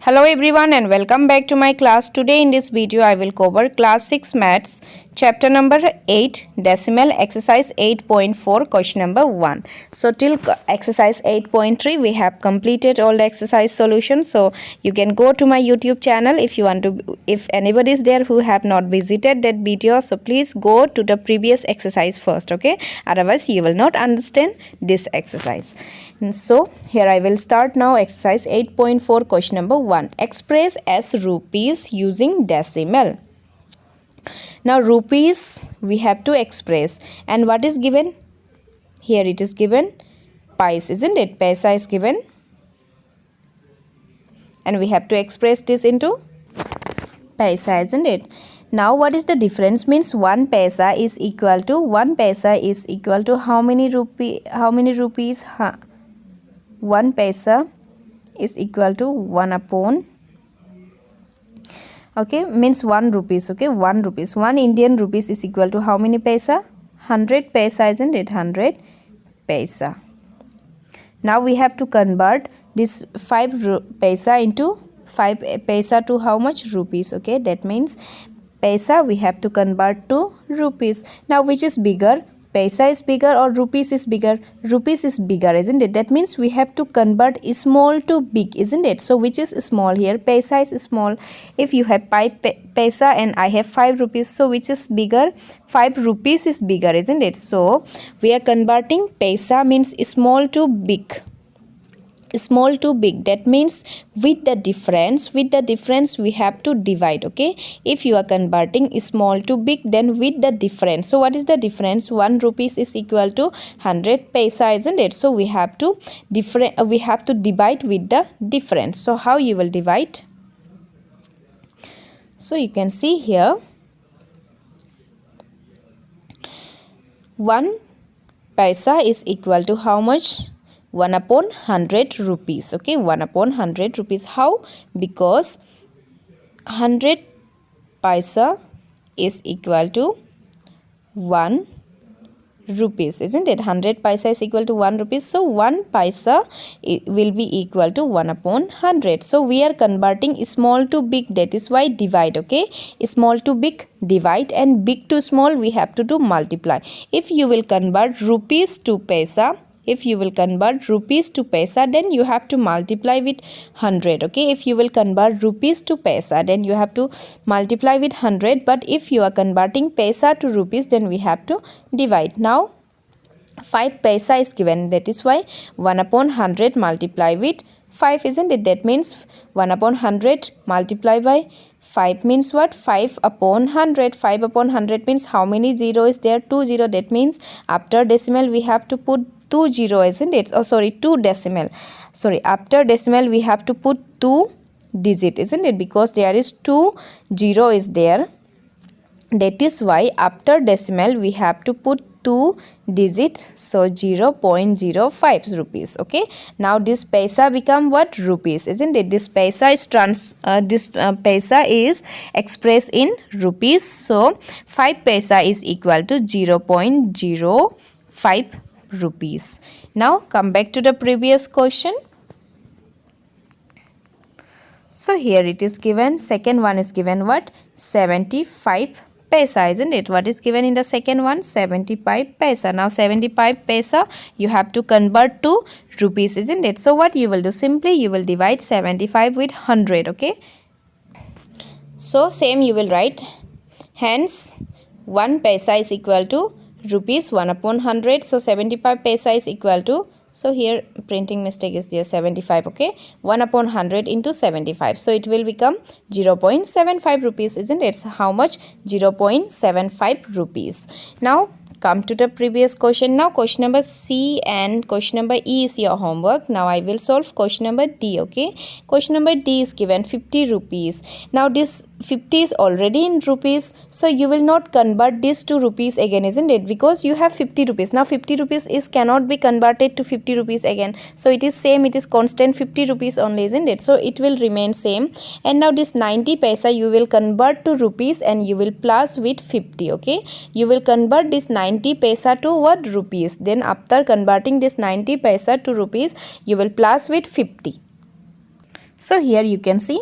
Hello everyone and welcome back to my class. Today in this video I will cover class 6 maths chapter number 8 decimal exercise 8.4 question number 1. So till exercise 8.3 we have completed all the exercise solutions. So you can go to my YouTube channel if you want to, if anybody is there who have not visited that video, so please go to the previous exercise first, okay? Otherwise you will not understand this exercise. So here I will start now exercise 8.4 question number 1. Express as rupees using decimal. Now rupees we have to express, and what is given? Here it is given pice, isn't it? Paisa is given, and we have to express this into paisa, isn't it? Now what is the difference? Means 1 paisa is equal to how many rupees? 1 paisa is equal to 1 upon, okay, means 1 rupees, okay, 1 rupees. 1 Indian rupees is equal to how many paisa? 100 paisa, isn't it? 100 paisa. Now we have to convert this 5 paisa into 5 paisa to how much? Rupees, okay? That means paisa we have to convert to rupees. Now which is bigger? Paisa is bigger or rupees is bigger? Rupees is bigger, isn't it? That means we have to convert small to big, isn't it? So which is small here? Paisa is small. If you have 5 paisa and I have 5 rupees, so which is bigger? 5 rupees is bigger, isn't it? So we are converting paisa means small to big. Small to big, that means with the difference we have to divide, okay? If you are converting small to big, then with the difference. So what is the difference? 1 rupees is equal to 100 paisa, isn't it? So we have to divide with the difference. So how you will divide? So you can see here 1 paisa is equal to how much? 1 upon 100 rupees, okay? 1 upon 100 rupees. How? Because 100 paisa is equal to 1 rupees, isn't it? 100 paisa is equal to 1 rupees. So 1 paisa will be equal to 1 upon 100. So we are converting small to big, that is why divide, okay? Small to big, divide, and big to small we have to do multiply. If you will convert rupees to paisa, then you have to multiply with 100, okay? If you will convert rupees to paisa, then you have to multiply with 100. But if you are converting paisa to rupees, then we have to divide. Now 5 paisa is given, that is why 1 upon 100 multiply with 5, isn't it? That means 1 upon 100 multiply by 5 means what? 5 upon 100. 5 upon 100 means how many 0 is there? 2 0. That means after decimal we have to put 2 0, isn't it? Oh sorry, 2 decimal. Sorry, after decimal we have to put 2 digit, isn't it? Because there is 2 0 is there. That is why after decimal we have to put 2 digit, so 0.05 rupees, okay? Now this paisa become what? Rupees, isn't it? This paisa is paisa is expressed in rupees. So 5 paisa is equal to 0.05 rupees. Now come back to the previous question. So here it is given, second one is given what? 75 paisa, isn't it? What is given in the second one? 75 paisa. Now 75 paisa you have to convert to rupees, isn't it? So what you will do? Simply you will divide 75 with 100, okay? So same you will write, hence 1 paisa is equal to rupees 1 upon 100. So 75 paisa is equal to, so here printing mistake is there, 75, okay? 1 upon 100 into 75. So it will become 0.75 rupees, isn't it? So how much? 0.75 rupees. Now come to the previous question. Now question number C and question number E is your homework. Now I will solve question number D, okay? Question number D is given 50 rupees. Now this 50 is already in rupees, so you will not convert this to rupees again, isn't it? Because you have 50 rupees. Now 50 rupees is cannot be converted to 50 rupees again. So it is same, it is constant 50 rupees only, isn't it? So it will remain same. And now this 90 paisa you will convert to rupees and you will plus with 50, okay? You will convert this 90 paisa to what? Rupees. Then after converting this 90 paisa to rupees, you will plus with 50. So here you can see.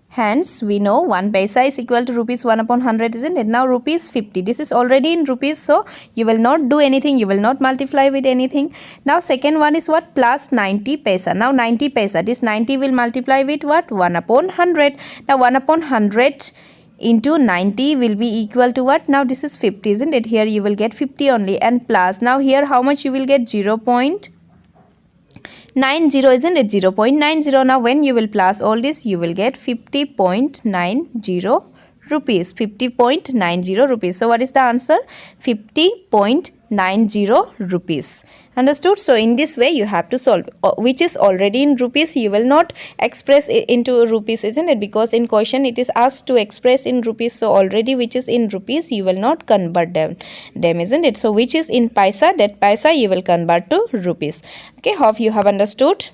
Hence, we know 1 paisa is equal to rupees 1 upon 100, isn't it? Now, rupees 50. This is already in rupees, so you will not do anything. You will not multiply with anything. Now, second one is what? Plus 90 paisa. Now, 90 paisa. This 90 will multiply with what? 1 upon 100. Now, 1 upon 100 into 90 will be equal to what? Now, this is 50, isn't it? Here you will get 50 only. And plus. Now, here how much you will get? 0.90, isn't it? 0.90. Now when you will plus all this, you will get 50.90 rupees. 50.90 rupees. So what is the answer? 50.90 rupees. Understood? So in this way you have to solve, which is already in rupees. You will not express it into rupees, isn't it? Because in question it is asked to express in rupees. So already which is in rupees, you will not convert them, isn't it? So which is in paisa, that paisa you will convert to rupees. Okay, hope you have understood.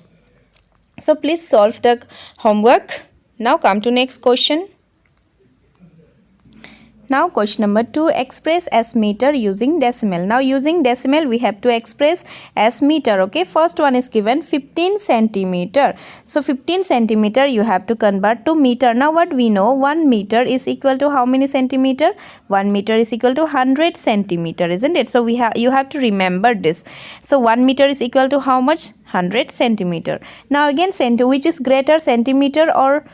So please solve the homework. Now come to next question. Now question number 2, express as meter using decimal. Now using decimal we have to express as meter. Okay, first one is given 15 centimeter. So 15 centimeter you have to convert to meter. Now what we know, 1 meter is equal to how many centimeter? 1 meter is equal to 100 centimeter, isn't it? So you have to remember this. So 1 meter is equal to how much? 100 centimeter. Now again, which is greater, centimeter or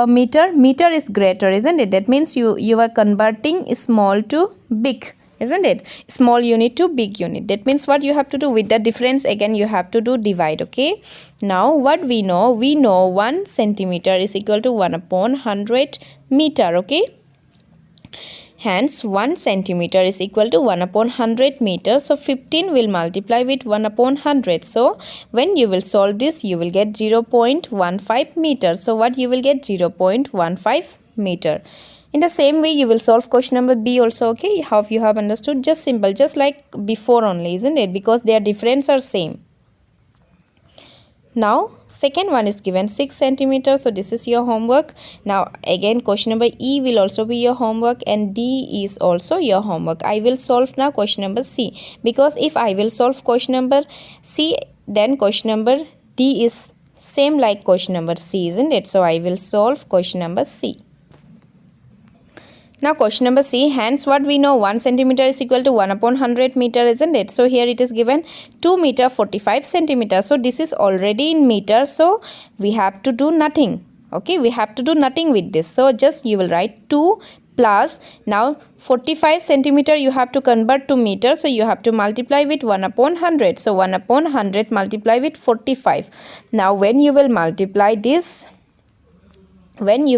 meter? Meter is greater, isn't it? That means you are converting small to big, isn't it? Small unit to big unit. That means what you have to do with the difference, again you have to do divide. Okay, now what we know, 1 centimeter is equal to 1 upon 100 meter. Okay, hence 1 centimeter is equal to 1 upon 100 meter. So 15 will multiply with 1 upon 100. So when you will solve this, you will get 0.15 meter. So what you will get? 0.15 meter. In the same way, you will solve question number B also. Okay, hope you have understood. Just simple, just like before only, isn't it? Because their difference are same. Now second one is given 6 centimeters. So this is your homework. Now again question number E will also be your homework and D is also your homework. I will solve now question number C, because if I will solve question number C, then question number D is same like question number C, isn't it? So I will solve question number C. Now question number C, hence what we know, 1 centimeter is equal to 1 upon 100 meter, isn't it? So here it is given 2 meter 45 centimeter. So this is already in meter, so we have to do nothing. Okay, we have to do nothing with this. So just you will write 2 plus, now 45 centimeter you have to convert to meter. So you have to multiply with 1 upon 100. So 1 upon 100 multiply with 45. Now when you will multiply this, what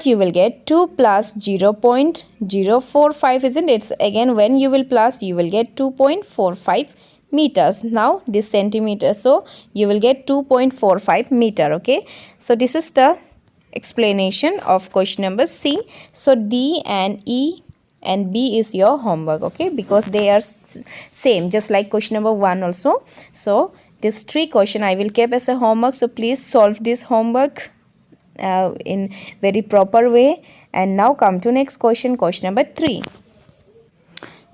you will get? 2 plus 0.045, isn't it? Again when you will plus, you will get 2.45 meters. Now this centimeter, so you will get 2.45 meter. Okay, so this is the explanation of question number C. So D and E and B is your homework. Okay, because they are same, just like question number 1 also. So this 3 question I will keep as a homework. So please solve this homework in very proper way. And now come to next question, question number 3.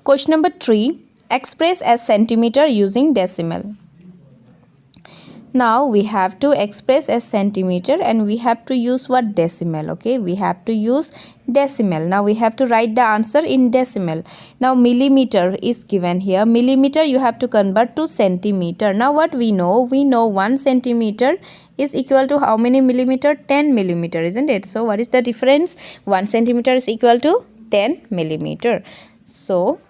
Question number 3, express as centimeter using decimal. Now we have to express as centimeter and we have to use what? Decimal. Okay, we have to use decimal. Now we have to write the answer in decimal. Now millimeter is given here. Millimeter you have to convert to centimeter. Now what we know? We know 1 centimeter is equal to how many millimeter? 10 millimeter, isn't it? So what is the difference? 1 centimeter is equal to 10 millimeter. So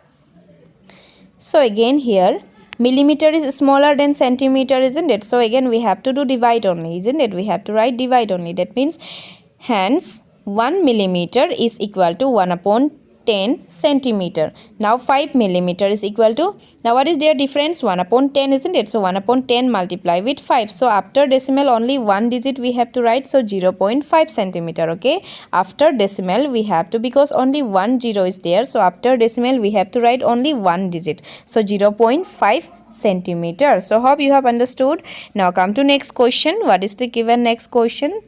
again here millimeter is smaller than centimeter, isn't it? So again we have to do divide only, isn't it? We have to write divide only. That means hence 1 millimeter is equal to 1 upon 10 centimeter. Now 5 millimeter is equal to, now what is their difference? 1 upon 10, isn't it? So 1 upon 10 multiply with 5. So after decimal only 1 digit we have to write. So 0.5 centimeter. Okay, after decimal we have to, because only 1 0 is there. So after decimal we have to write only 1 digit. So 0.5 centimeter. So hope you have understood. Now come to next question. What is the given next question?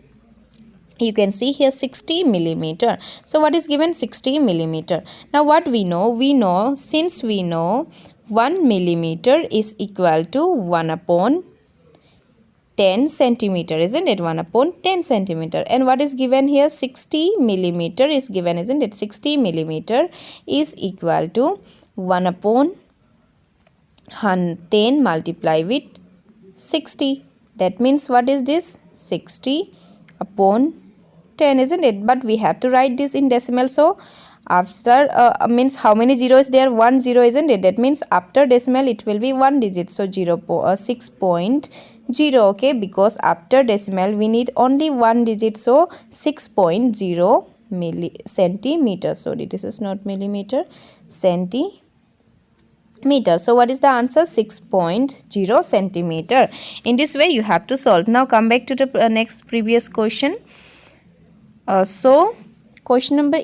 You can see here 60 millimeter. So what is given? 60 millimeter. Now what we know? We know, since we know 1 millimeter is equal to 1 upon 10 centimeter, isn't it? 1 upon 10 centimeter. And what is given here? 60 millimeter is given, isn't it? 60 millimeter is equal to 1 upon 10 multiply with 60. That means what is this? 60 upon 10, isn't it? But we have to write this in decimal. So after means how many zeros there? 1 0, isn't it? That means after decimal it will be 1 digit. So 6.0, okay, because after decimal we need only 1 digit. So 6.0 centimeter. Sorry, this is not millimeter, centimeter. So what is the answer? 6.0 centimeter. In this way you have to solve. Now come back to the next previous question. So question number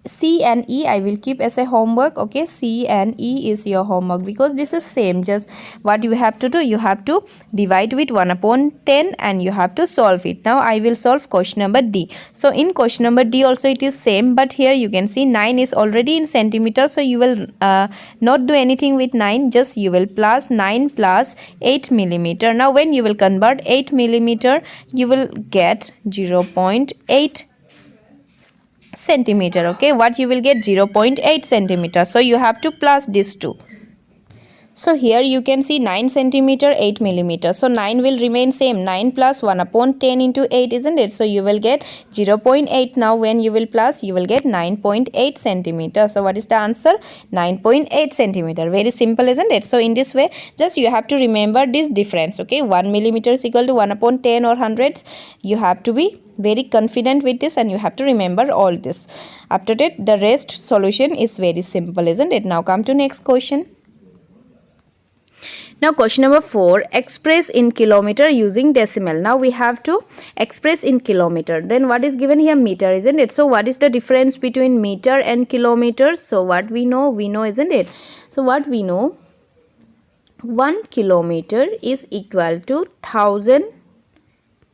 C and E I will keep as a homework. Okay, C and E is your homework, because this is same. Just what you have to do, you have to divide with 1 upon 10 and you have to solve it. Now I will solve question number D. So in question number D also it is same, but here you can see 9 is already in centimeter, so you will not do anything with 9, just you will plus 9 plus 8 millimeter. Now when you will convert 8 millimeter, you will get 0.8 centimeter. Okay, what you will get? 0.8 centimeter. So you have to plus this 2. So here you can see 9 centimeter, 8 millimeter. So 9 will remain same. 9 plus 1 upon 10 into 8, isn't it? So you will get 0.8. Now when you will plus, you will get 9.8 centimeter. So what is the answer? 9.8 centimeter. Very simple, isn't it? So in this way, just you have to remember this difference. Okay, 1 millimeter is equal to 1 upon 10 or 100. You have to be very confident with this and you have to remember all this. After that, the rest solution is very simple, isn't it? Now come to next question. Now question number 4, express in kilometer using decimal. Now we have to express in kilometer. Then what is given here? Meter, isn't it? So what is the difference between meter and kilometer? So what we know, isn't it? So what we know, 1 kilometer is equal to 1000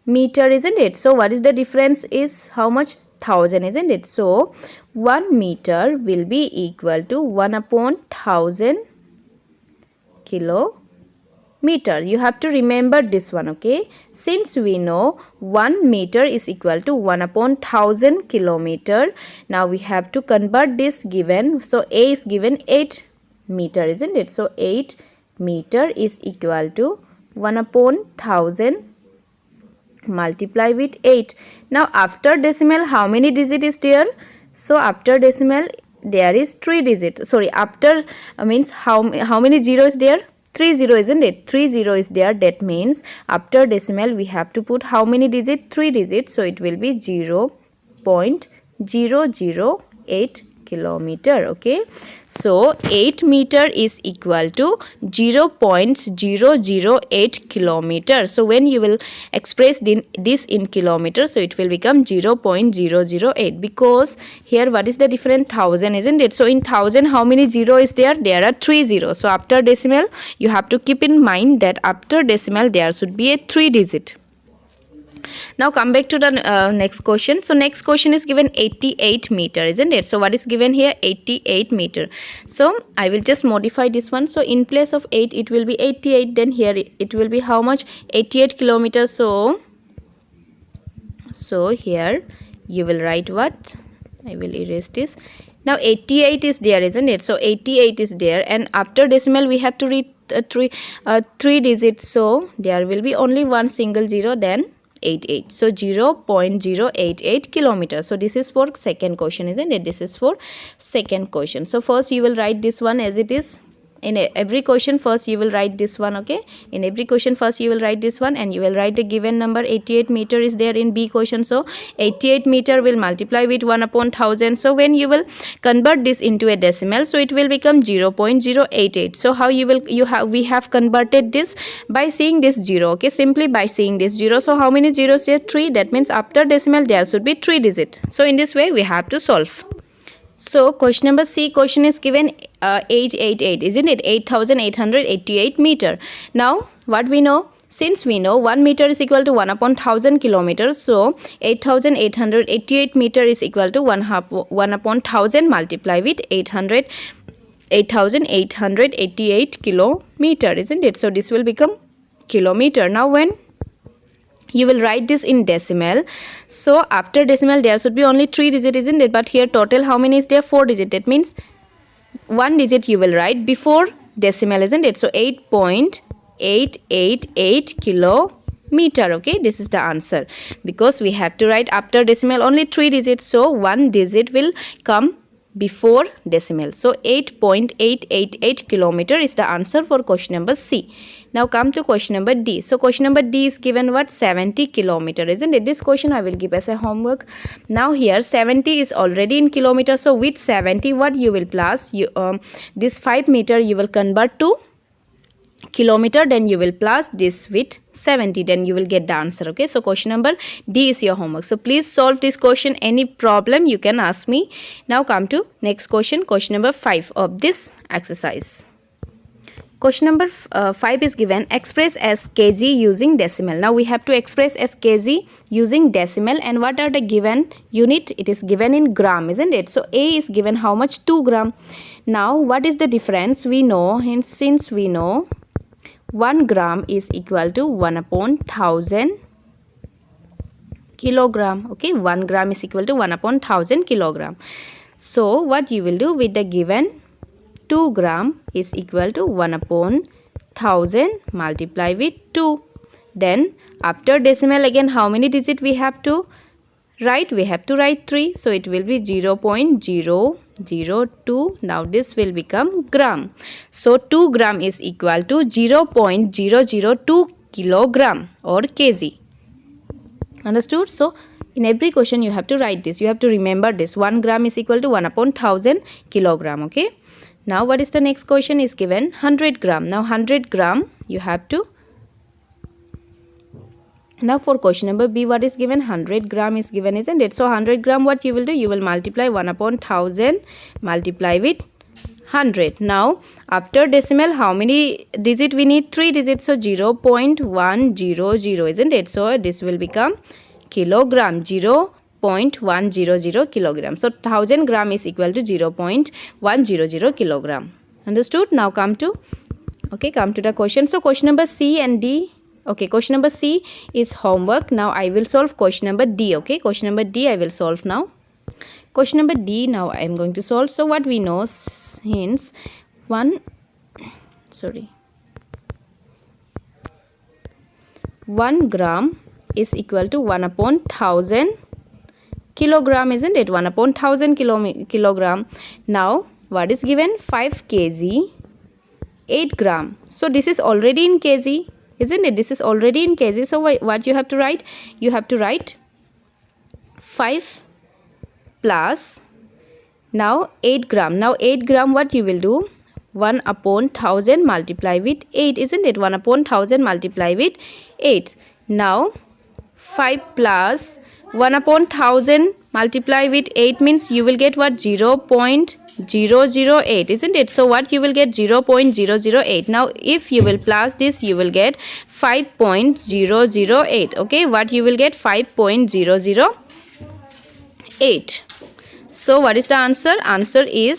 meter, isn't it? So what is the difference is how much? 1000, isn't it? So 1 meter will be equal to 1 upon 1000 kilometer. You have to remember this one. Okay, since we know 1 meter is equal to 1 upon 1000 kilometer, now we have to convert this given. So A is given 8 meter, isn't it? So 8 meter is equal to 1 upon 1000 multiply with 8. Now after decimal how many digit is there? So after decimal there is 3 digit. Sorry, after means how many zero is there? 3 0, isn't it? 3 0 is there. That means after decimal we have to put how many digit? 3 digits. So it will be 0.008 kilometer. Okay, so 8 meter is equal to 0.008 kilometer. So when you will express this in kilometer, so it will become 0.008, because here what is the difference? 1000, isn't it? So in 1000 how many zero is there? There are 3 zeros. So after decimal you have to keep in mind that after decimal there should be a 3 digit. Now come back to the next question. So next question is given 88 meter, isn't it? So what is given here? 88 meter. So I will just modify this one. So in place of 8 it will be 88. Then here it will be how much? 88 kilometers. So here you will write what? I will erase this. Now 88 is there, isn't it? So 88 is there, and after decimal we have to read 3 digits. So there will be only one single zero, then 88. So 0.088 kilometers. So this is for second question, isn't it? This is for second question. So first you will write this one as it is. In every question first you will write this one. Okay, in every question first you will write this one, and you will write the given number. 88 meter is there in B question. So 88 meter will multiply with 1 upon 1000. So when you will convert this into a decimal, so it will become 0.088. So how we have converted this by seeing this 0. Okay, simply by seeing this 0. So how many zeros there? 3. That means after decimal there should be 3 digit. So in this way we have to solve. So question number C, question is given 888, isn't it? 8888 meter. Now what we know? Since we know 1 meter is equal to 1 upon 1000 kilometers, so 8888 meter is equal to 1 upon 1000 multiply with 8888 kilometer, isn't it? So this will become kilometer. Now when you will write this in decimal. So after decimal there should be only 3 digit, isn't it? But here total how many is there? 4 digit. That means 1 digit you will write before decimal, isn't it? So 8.888 kilometer. Okay, this is the answer, because we have to write after decimal only 3 digits, so 1 digit will come before decimal. So 8.888 kilometer is the answer for question number C. Now come to question number D. So question number D is given what? 70 kilometer, isn't it? This question I will give as a homework. Now here 70 is already in kilometer, so with 70 what you will plus? This 5 meter you will convert to kilometer, then you will plus this with 70, then you will get the answer. Okay, so question number D is your homework. So please solve this question. Any problem you can ask me. Now come to next question, question number 5 of this exercise. Question number 5 is given, express as kg using decimal. Now we have to express as kg using decimal, and what are the given unit? It is given in gram, isn't it? So A is given how much? 2 gram. Now what is the difference? We know, since we know 1 gram is equal to 1/1000 kilogram. Okay, 1 gram is equal to 1/1000 kilogram. So what you will do with the given 2 gram is equal to 1/1000 multiply with 2. Then after decimal again how many digit we have to write? We have to write 3. So it will be 0.002. Now this will become gram. So 2 gram is equal to 0.002 kilogram or kg. Understood? So in every question you have to write this. You have to remember this. 1 gram is equal to 1/1000 kilogram. Okay. Now what is the next question? Is given 100 gram. Now 100 gram you have to. Now for question number B, what is given? 100 gram is given, isn't it? So 100 gram what you will do? You will multiply 1/1000 multiply with 100. Now after decimal how many digit we need? 3 digits. So 0.100, isn't it? So this will become kilogram. 0.100 kilogram. So 1000 gram is equal to 0.100 kilogram. Understood? Now come to the question. So question number C and D. Okay, question number C is homework. Now I will solve question number D. Okay, question number D I will solve now. Question number D now I am going to solve. So what we know, since 1 gram is equal to 1/1000 kilogram, isn't it? 1/1000 kilogram. Now what is given? 5 kg 8 gram. So this is already in kg, isn't it? This is already in kg. So what you have to write? You have to write 5 plus now 8 gram. Now 8 gram what you will do? 1/1000 multiply with 8, isn't it? 1/1000 multiply with 8. Now 5 plus 1/1000 multiply with 8 means you will get what? 0.008, isn't it? So what you will get? 0.008. Now if you will plus this you will get 5.008. Okay, what you will get? 5.008. So what is the answer? Answer is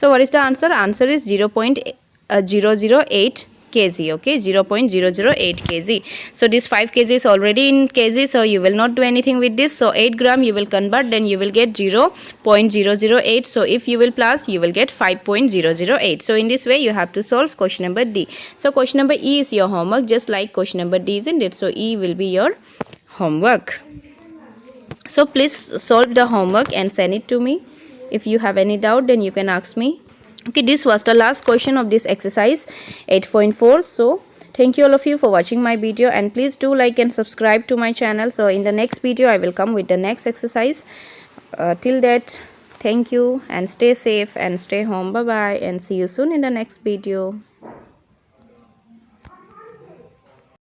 Answer is 0.008 kg. Okay, 0.008 kg. So this 5 kg is already in kg, so you will not do anything with this. So 8 gram you will convert, then you will get 0.008. So if you will plus, you will get 5.008. So in this way you have to solve question number D. So question number E is your homework, just like question number D, isn't it? So E will be your homework. So please solve the homework and send it to me. If you have any doubt, then you can ask me. Okay, this was the last question of this exercise 8.4. So thank you all of you for watching my video, and please do like and subscribe to my channel. So in the next video I will come with the next exercise. Till that, thank you and stay safe and stay home. Bye bye, and see you soon in the next video.